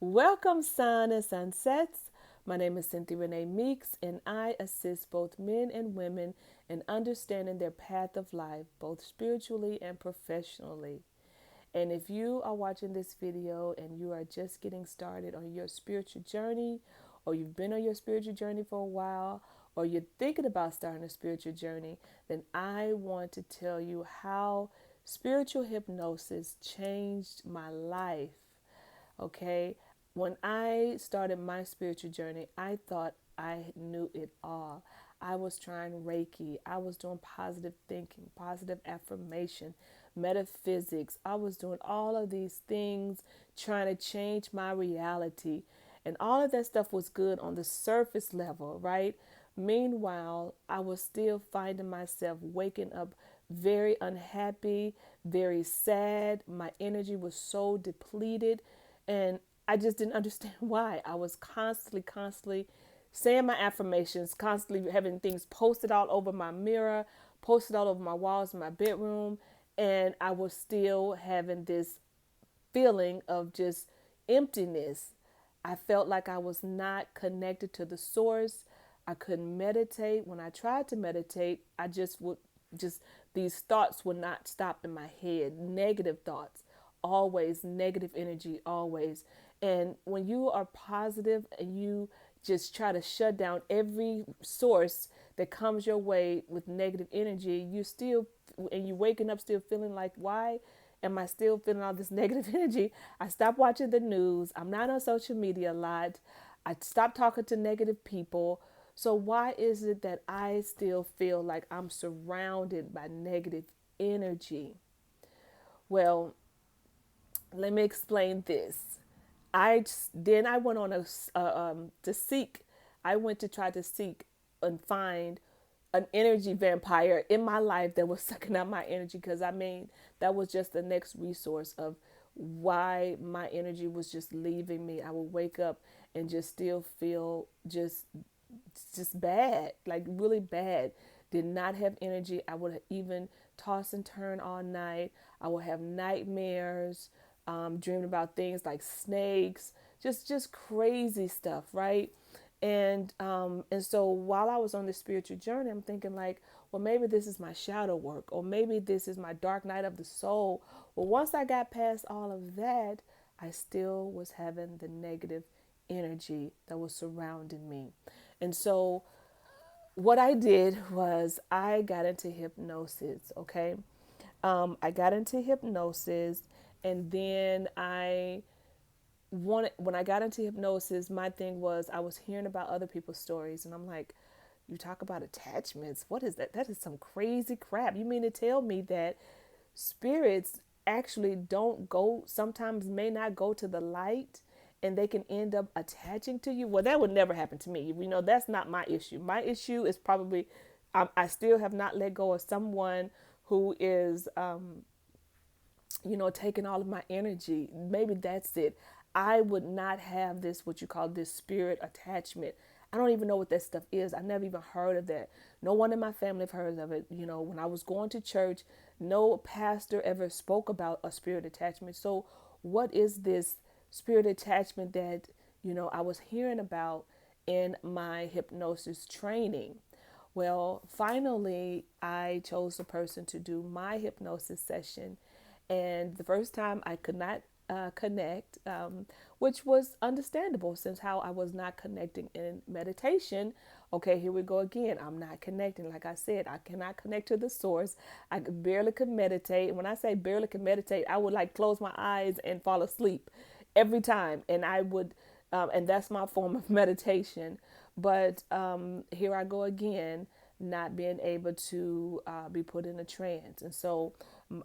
Welcome, sun and sunsets. My name is Cynthia Renee Meeks, and I assist both men and women in understanding their path of life, both spiritually and professionally. And if you are watching this video and you are just getting started on your spiritual journey, or you've been on your spiritual journey for a while, or you're thinking about starting a spiritual journey, then I want to tell you how spiritual hypnosis changed my life. Okay. When I started my spiritual journey, I thought I knew it all. I was trying Reiki. I was doing positive thinking, positive affirmation, metaphysics. I was doing all of these things trying to change my reality. And all of that stuff was good on the surface level, right? Meanwhile, I was still finding myself waking up very unhappy, very sad. My energy was so depleted, and I just didn't understand why. I was constantly saying my affirmations, constantly having things posted all over my mirror, posted all over my walls in my bedroom, and I was still having this feeling of just emptiness. I felt like I was not connected to the source. I couldn't meditate. When I tried to meditate, I just would just these thoughts would not stop in my head. Negative thoughts, always negative energy, always. And when you are positive and you just try to shut down every source that comes your way with negative energy, you still, and you're waking up still feeling like, why am I still feeling all this negative energy? I stopped watching the news. I'm not on social media a lot. I stopped talking to negative people. So why is it that I still feel like I'm surrounded by negative energy? Well, let me explain this. Then I went on to seek. I went to try to seek and find an energy vampire in my life that was sucking out my energy, because I mean that was just the next resource of why my energy was just leaving me. I would wake up and just still feel just bad, like really bad. Did not have energy. I would even toss and turn all night. I would have nightmares, dreaming about things like snakes, just crazy stuff, right? And so while I was on this spiritual journey, I'm thinking like, well, maybe this is my shadow work, or maybe this is my dark night of the soul. Well, once I got past all of that, I still was having the negative energy that was surrounding me. And so what I did was I got into hypnosis, okay? I got into hypnosis, and then when I got into hypnosis, my thing was I was hearing about other people's stories, and I'm like, you talk about attachments. What is that? That is some crazy crap. You mean to tell me that spirits actually don't go, sometimes may not go to the light, and they can end up attaching to you? Well, that would never happen to me. You know, that's not my issue. My issue is probably I still have not let go of someone who is taking all of my energy. Maybe that's it. I would not have this, what you call this spirit attachment. I don't even know what that stuff is. I never even heard of that. No one in my family have heard of it. You know, when I was going to church, no pastor ever spoke about a spirit attachment. So what is this spirit attachment that, I was hearing about in my hypnosis training? Well, finally, I chose a person to do my hypnosis session. And the first time I could not connect, which was understandable since how I was not connecting in meditation. Okay, here we go again. I'm not connecting. Like I said, I cannot connect to the source. I barely could meditate. When I say barely could meditate, I would like close my eyes and fall asleep every time. And I would, and that's my form of meditation. But here I go again, not being able to be put in a trance. And so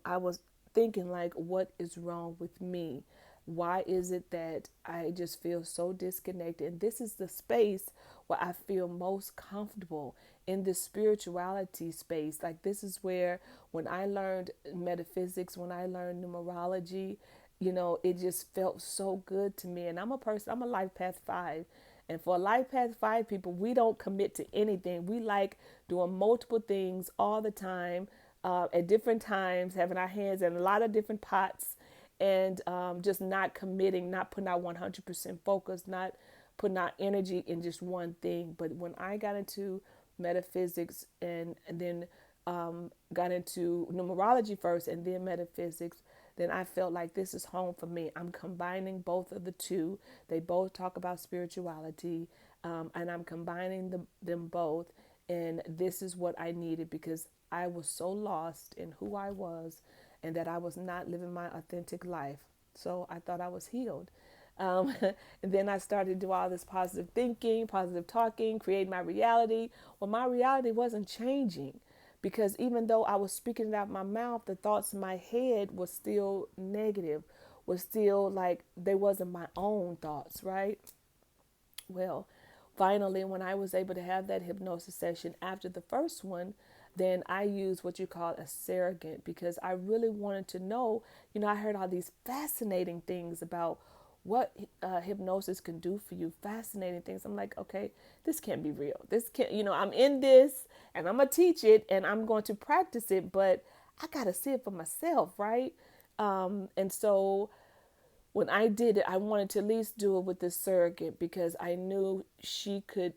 I was thinking like, what is wrong with me? Why is it that I just feel so disconnected? And this is the space where I feel most comfortable, in this spirituality space. Like, this is where, when I learned metaphysics, when I learned numerology, it just felt so good to me. And I'm a life path 5. And for life path 5 people, we don't commit to anything. We like doing multiple things all the time, at different times, having our hands in a lot of different pots. and just not committing, not putting out 100% focus, not putting out energy in just one thing. But when I got into metaphysics and then got into numerology first and then metaphysics, then I felt like this is home for me. I'm combining both of the two. They both talk about spirituality, and I'm combining them both. And this is what I needed because I was so lost in who I was and that I was not living my authentic life. So I thought I was healed. And then I started to do all this positive thinking, positive talking, create my reality. Well, my reality wasn't changing because even though I was speaking it out my mouth, the thoughts in my head was still negative, was still like they wasn't my own thoughts, right? Well, finally, when I was able to have that hypnosis session after the first one, then I used what you call a surrogate because I really wanted to know. I heard all these fascinating things about what hypnosis can do for you. Fascinating things. I'm like, okay, this can't be real. This can't, I'm in this and I'm going to teach it and I'm going to practice it, but I got to see it for myself, right? And so when I did it, I wanted to at least do it with this surrogate because I knew she could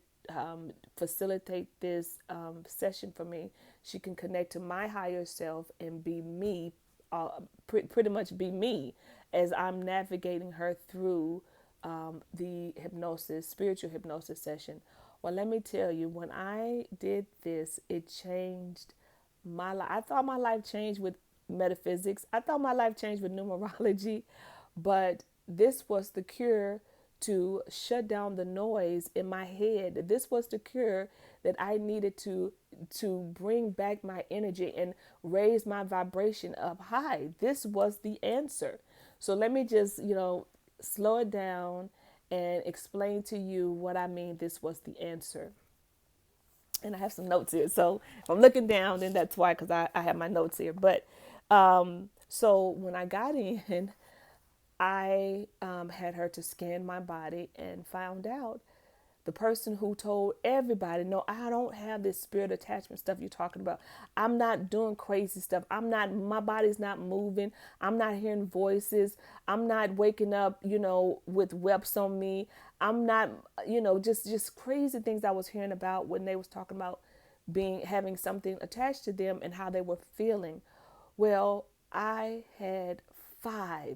facilitate this session for me. She can connect to my higher self and be me, pretty much be me as I'm navigating her through the hypnosis, spiritual hypnosis session. Well, let me tell you, when I did this, it changed my life. I thought my life changed with metaphysics. I thought my life changed with numerology. But this was the cure to shut down the noise in my head. This was the cure that I needed to bring back my energy and raise my vibration up high. This was the answer. So let me just, slow it down and explain to you what I mean. This was the answer. And I have some notes here. So if I'm looking down, then that's why, because I have my notes here. But so when I got in, I had her to scan my body and found out the person who told everybody, no, I don't have this spirit attachment stuff you're talking about. I'm not doing crazy stuff. My body's not moving. I'm not hearing voices. I'm not waking up, with webs on me. I'm not, just crazy things I was hearing about when they was talking about having something attached to them and how they were feeling. Well, I had five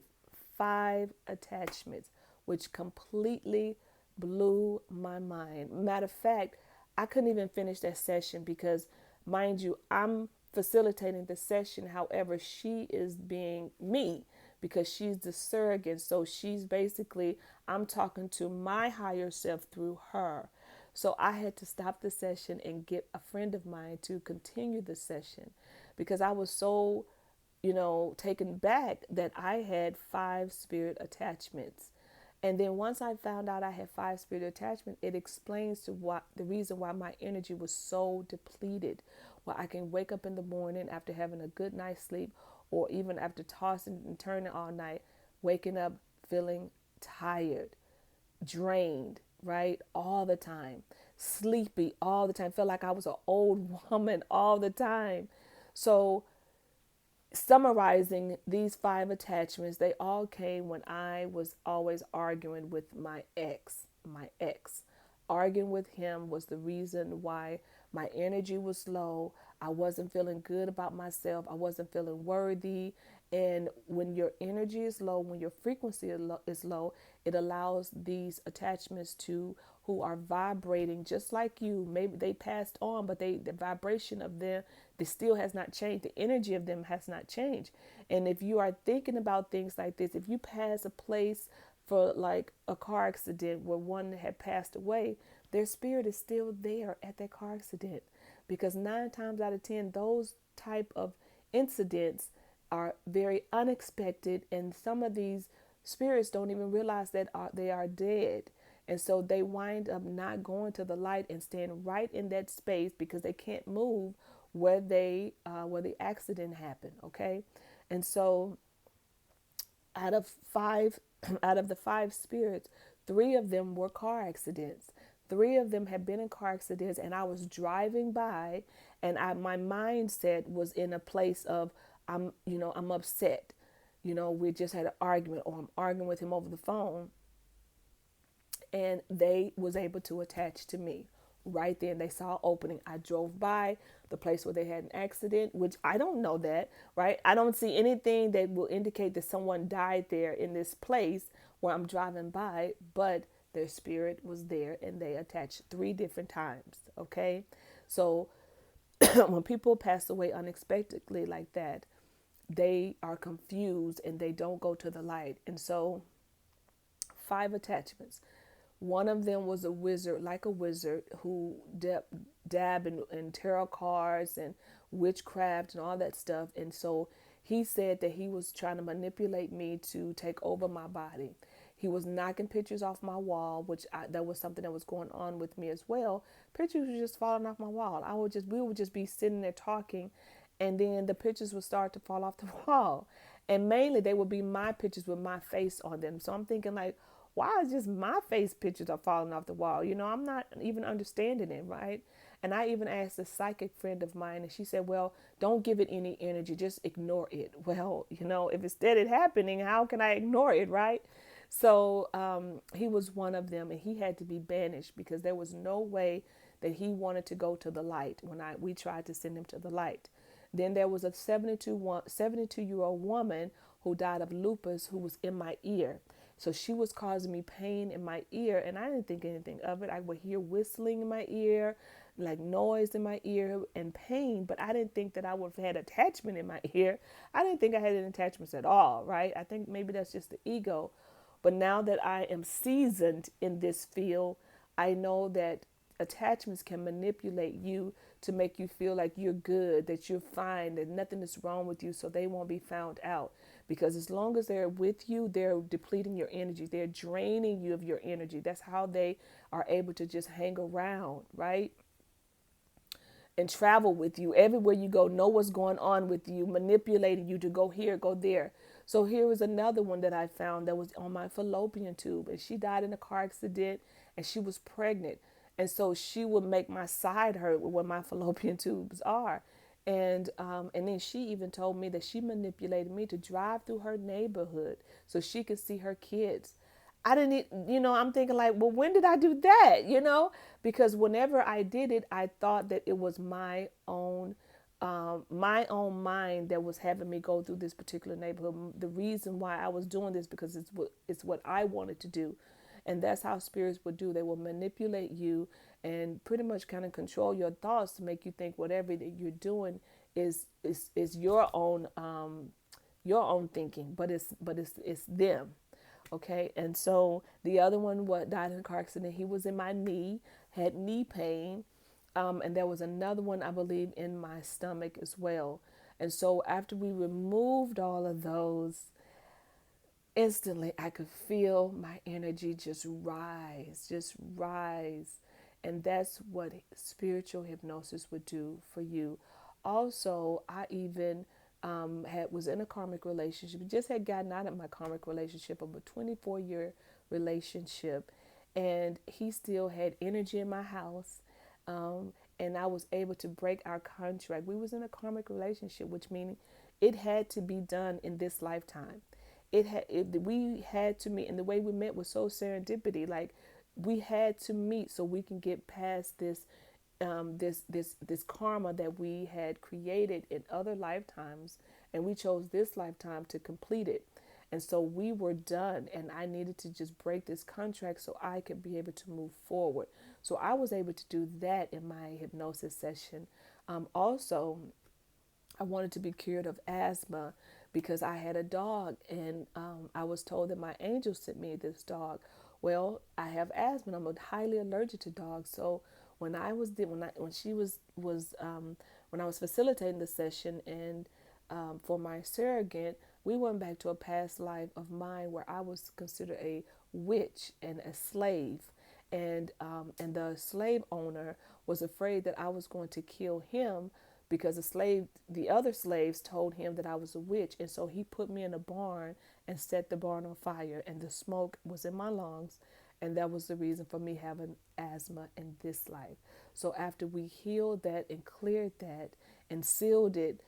attachments, which completely blew my mind. Matter of fact, I couldn't even finish that session because, mind you, I'm facilitating the session. However, she is being me because she's the surrogate. So she's basically, I'm talking to my higher self through her. So I had to stop the session and get a friend of mine to continue the session because I was so taken back that I had five spirit attachments. And then once I found out I had five spirit attachments, it explains to what the reason why my energy was so depleted. Why I can wake up in the morning after having a good night's sleep, or even after tossing and turning all night, waking up feeling tired, drained, right? All the time, sleepy all the time, felt like I was an old woman all the time. So summarizing these five attachments, they all came when I was always arguing with my ex. Arguing with him was the reason why my energy was low. I wasn't feeling good about myself. I wasn't feeling worthy. And when your energy is low, when your frequency is low, it allows these attachments to who are vibrating just like you. Maybe they passed on, but the vibration of them, this still has not changed. The energy of them has not changed. And if you are thinking about things like this, if you pass a place for like a car accident where one had passed away, their spirit is still there at that car accident, because 9 times out of 10, those type of incidents are very unexpected, and some of these spirits don't even realize that they are dead. And so they wind up not going to the light and staying right in that space because they can't move where the accident happened. Okay. And so out of five, out of the five spirits, 3 of them were car accidents. 3 of them had been in car accidents, and I was driving by, and my mindset was in a place of I'm upset. We just had an argument, or I'm arguing with him over the phone, and they was able to attach to me right then. They saw an opening. I drove by the place where they had an accident, which I don't know that, right? I don't see anything that will indicate that someone died there in this place where I'm driving by, but their spirit was there and they attached 3 different times. Okay, so when people pass away unexpectedly like that, they are confused and they don't go to the light. And so 5 attachments. One of them was a wizard, like a wizard, who dab in tarot cards and witchcraft and all that stuff. And so he said that he was trying to manipulate me to take over my body. He was knocking pictures off my wall, that was something that was going on with me as well. Pictures were just falling off my wall. We would just be sitting there talking, and then the pictures would start to fall off the wall. And mainly they would be my pictures with my face on them. So I'm thinking like, why is just my face pictures are falling off the wall? I'm not even understanding it, right? And I even asked a psychic friend of mine, and she said, well, don't give it any energy, just ignore it. Well, if it's steady happening, how can I ignore it, right? So he was one of them, and he had to be banished because there was no way that he wanted to go to the light when we tried to send him to the light. Then there was a 72-year-old woman who died of lupus who was in my ear. So she was causing me pain in my ear, and I didn't think anything of it. I would hear whistling in my ear, like noise in my ear and pain, but I didn't think that I would have had attachment in my ear. I didn't think I had any attachments at all, right? I think maybe that's just the ego. But now that I am seasoned in this field, I know that attachments can manipulate you to make you feel like you're good, that you're fine, that nothing is wrong with you, so they won't be found out. Because as long as they're with you, they're depleting your energy. They're draining you of your energy. That's how they are able to just hang around, right? And travel with you everywhere you go, know what's going on with you, manipulating you to go here, go there. So here was another one that I found that was on my fallopian tube, and she died in a car accident, and she was pregnant, and so she would make my side hurt where my fallopian tubes are. And then she even told me that she manipulated me to drive through her neighborhood so she could see her kids. I didn't, I'm thinking like, well, when did I do that? Because whenever I did it, I thought that it was my own mind that was having me go through this particular neighborhood. The reason why I was doing this because it's what I wanted to do, and that's how spirits would do. They will manipulate you and pretty much kind of control your thoughts to make you think whatever that you're doing is your own thinking, but it's them. Okay, and so the other one what died in a car accident, he was in my knee, had knee pain, and there was another one I believe in my stomach as well. And so after we removed all of those, instantly I could feel my energy just rise. And that's what spiritual hypnosis would do for you. Also, I even was in a karmic relationship. Just had gotten out of my karmic relationship of a 24-year relationship, and he still had energy in my house. And I was able to break our contract. We was in a karmic relationship, which meaning it had to be done in this lifetime. We had to meet, and the way we met was so serendipity. Like we had to meet so we can get past this karma that we had created in other lifetimes, and we chose this lifetime to complete it. And so we were done, and I needed to just break this contract so I could be able to move forward. So I was able to do that in my hypnosis session. Also, I wanted to be cured of asthma because I had a dog, and I was told that my angel sent me this dog. Well, I have asthma. I'm highly allergic to dogs. So when I was when she was when I was facilitating the session and for my surrogate, we went back to a past life of mine where I was considered a witch and a slave, and the slave owner was afraid that I was going to kill him because the other slaves told him that I was a witch, and so he put me in a barn and set the barn on fire, and the smoke was in my lungs, and that was the reason for me having asthma in this life. So after we healed that and cleared that and sealed it,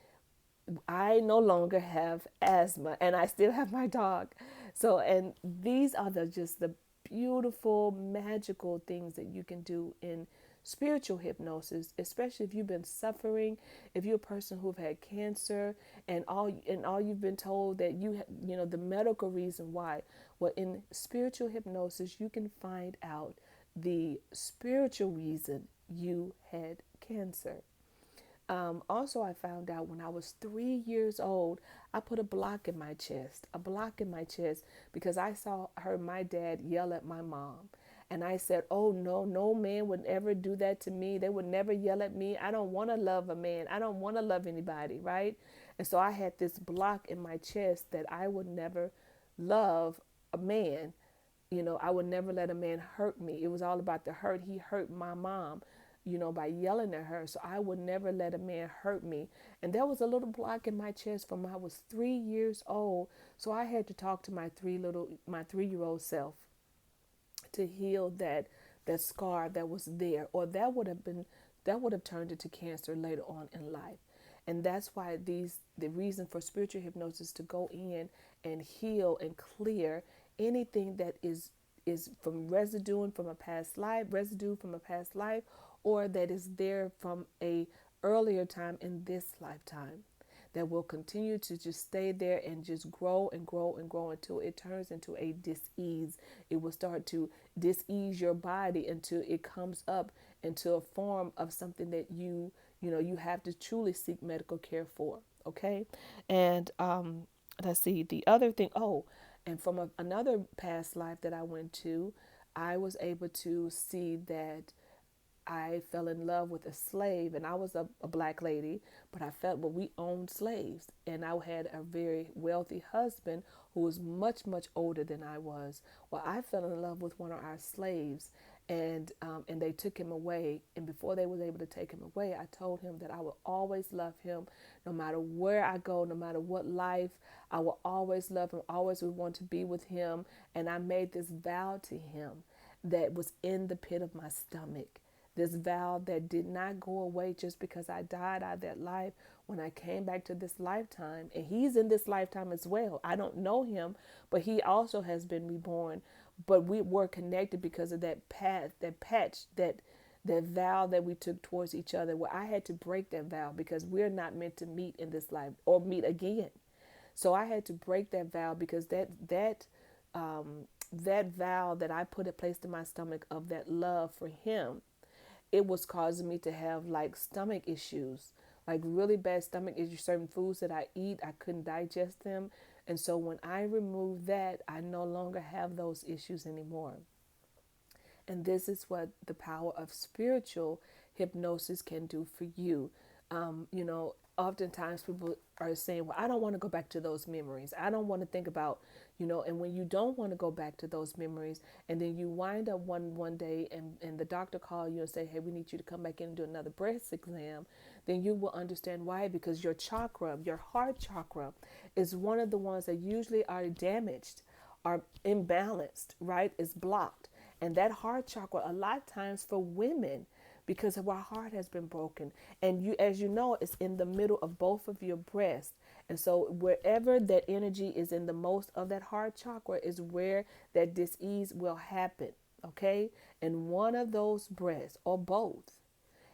I no longer have asthma and I still have my dog. So, and these are just the beautiful, magical things that you can do in spiritual hypnosis, especially if you've been suffering, if you're a person who've had cancer and all you've been told that the medical reason why. Well, in spiritual hypnosis, you can find out the spiritual reason you had cancer. Also, I found out when I was 3 years old, I put a block in my chest because I heard my dad yell at my mom. And I said, oh no, no man would ever do that to me. They would never yell at me. I don't want to love a man. I don't want to love anybody, right? And so I had this block in my chest that I would never love a man. I would never let a man hurt me. It was all about the hurt. He hurt my mom, by yelling at her. So I would never let a man hurt me. And there was a little block in my chest from when I was 3 years old. So I had to talk to my 3-year old self to heal that scar that was there, or that would have turned into cancer later on in life. And that's why the reason for spiritual hypnosis to go in and heal and clear anything that is from residue from a past life, or that is there from a earlier time in this lifetime, that will continue to just stay there and just grow and grow and grow until it turns into a dis-ease. It will start to dis-ease your body until it comes up into a form of something that you have to truly seek medical care for. Okay. And let's see, the other thing. Oh, and from another past life that I went to, I was able to see that I fell in love with a slave, and I was a black lady, but but we owned slaves, and I had a very wealthy husband who was much, much older than I was. Well, I fell in love with one of our slaves, and they took him away. And before they was able to take him away, I told him that I will always love him, no matter where I go, no matter what life. I will always love him, always would want to be with him. And I made this vow to him that was in the pit of my stomach. This vow that did not go away just because I died out of that life. When I came back to this lifetime, and he's in this lifetime as well. I don't know him, but he also has been reborn. But we were connected because of that path, that patch, that vow that we took towards each other. Where I had to break that vow because we're not meant to meet in this life or meet again. So I had to break that vow because that vow that I placed in my stomach of that love for him, it was causing me to have like stomach issues, like really bad stomach issues. Certain foods that I eat, I couldn't digest them. And so when I removed that, I no longer have those issues anymore. And this is what the power of spiritual hypnosis can do for you. Oftentimes people are saying, well, I don't want to go back to those memories. I don't want to think about, and when you don't want to go back to those memories, and then you wind up one day and the doctor call you and say, hey, we need you to come back in and do another breast exam, then you will understand why. Because your chakra, your heart chakra, is one of the ones that usually are damaged, are imbalanced, right? Is blocked. And that heart chakra, a lot of times for women, because of our heart has been broken. And as you know, it's in the middle of both of your breasts. And so wherever that energy is in the most of that heart chakra is where that dis-ease will happen. Okay. And one of those breasts or both,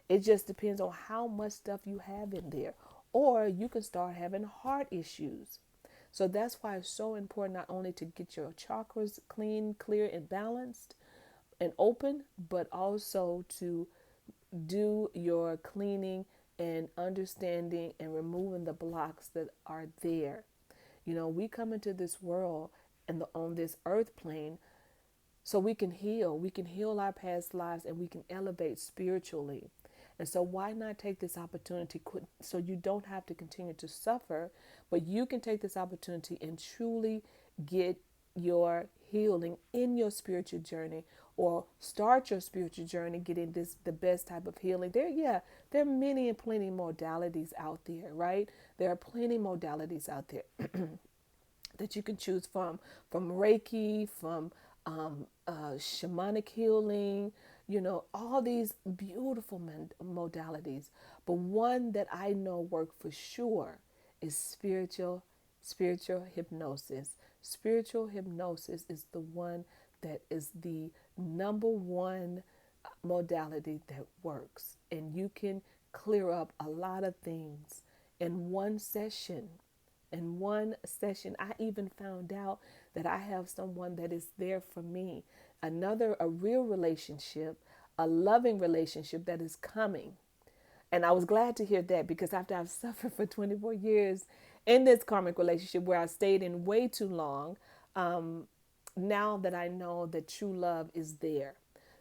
it just depends on how much stuff you have in there. Or you can start having heart issues. So that's why it's so important not only to get your chakras clean, clear, and balanced and open, but also to do your cleaning and understanding and removing the blocks that are there. We come into this world and on this earth plane so we can heal. We can heal our past lives and we can elevate spiritually. And so why not take this opportunity so you don't have to continue to suffer, but you can take this opportunity and truly get your healing in your spiritual journey, or start your spiritual journey getting the best type of healing. There are many and plenty modalities out there, right? There are plenty modalities out there that you can choose from Reiki, from shamanic healing, all these beautiful modalities. But one that I know work for sure is spiritual hypnosis. Spiritual hypnosis is the one that is the number one modality that works, and you can clear up a lot of things in one session. In one session, I even found out that I have someone that is there for me, a real relationship, a loving relationship that is coming. And I was glad to hear that, because after I've suffered for 24 years in this karmic relationship where I stayed in way too long, now that I know that true love is there.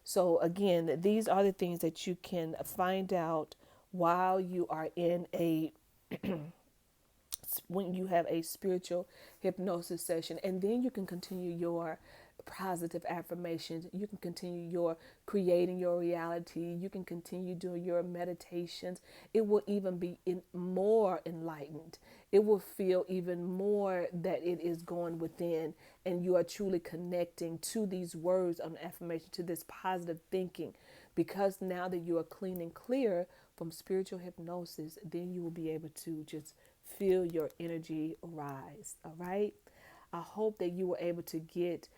So, again, these are the things that you can find out while you are in a when you have a spiritual hypnosis session, and then you can continue your positive affirmations. You can continue your creating your reality. You can continue doing your meditations. It will even be more enlightened. It will feel even more that it is going within, and you are truly connecting to these words on affirmation, to this positive thinking, because now that you are clean and clear from spiritual hypnosis, then you will be able to just feel your energy rise. All right. I hope that you were able to get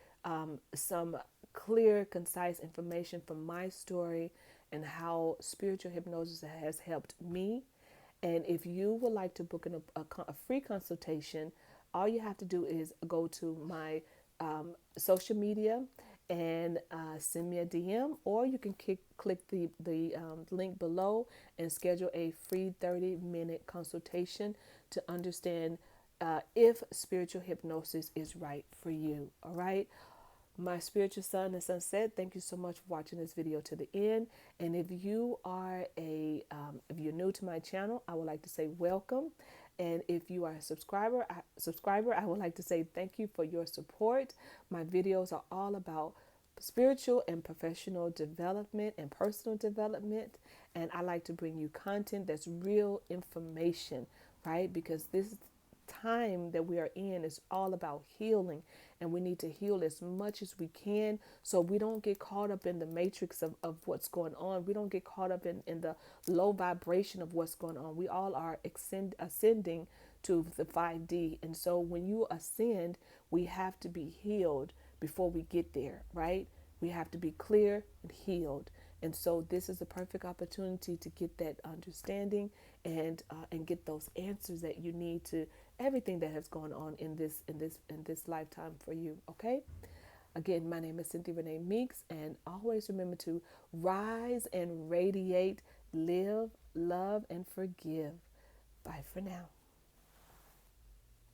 some clear, concise information from my story and how spiritual hypnosis has helped me. And if you would like to book a free consultation, all you have to do is go to my social media and send me a DM, or you can click the link below and schedule a free 30-minute consultation to understand if spiritual hypnosis is right for you. All right. My spiritual sun and sunset, thank you so much for watching this video to the end. And if you are if you're new to my channel, I would like to say welcome. And if you are a subscriber, I would like to say thank you for your support. My videos are all about spiritual and professional development and personal development. And I like to bring you content that's real information, right? Because this time that we are in is all about healing, and we need to heal as much as we can so we don't get caught up in the matrix of what's going on. We don't get caught up in the low vibration of what's going on. We all are ascending to the 5D, and so when you ascend, we have to be healed before we get there, right? We have to be clear and healed. And so this is a perfect opportunity to get that understanding and get those answers that you need to everything that has gone on in this lifetime for you. Okay. Again, my name is Cynthia Renee Meeks, and always remember to rise and radiate, live, love, and forgive. Bye for now.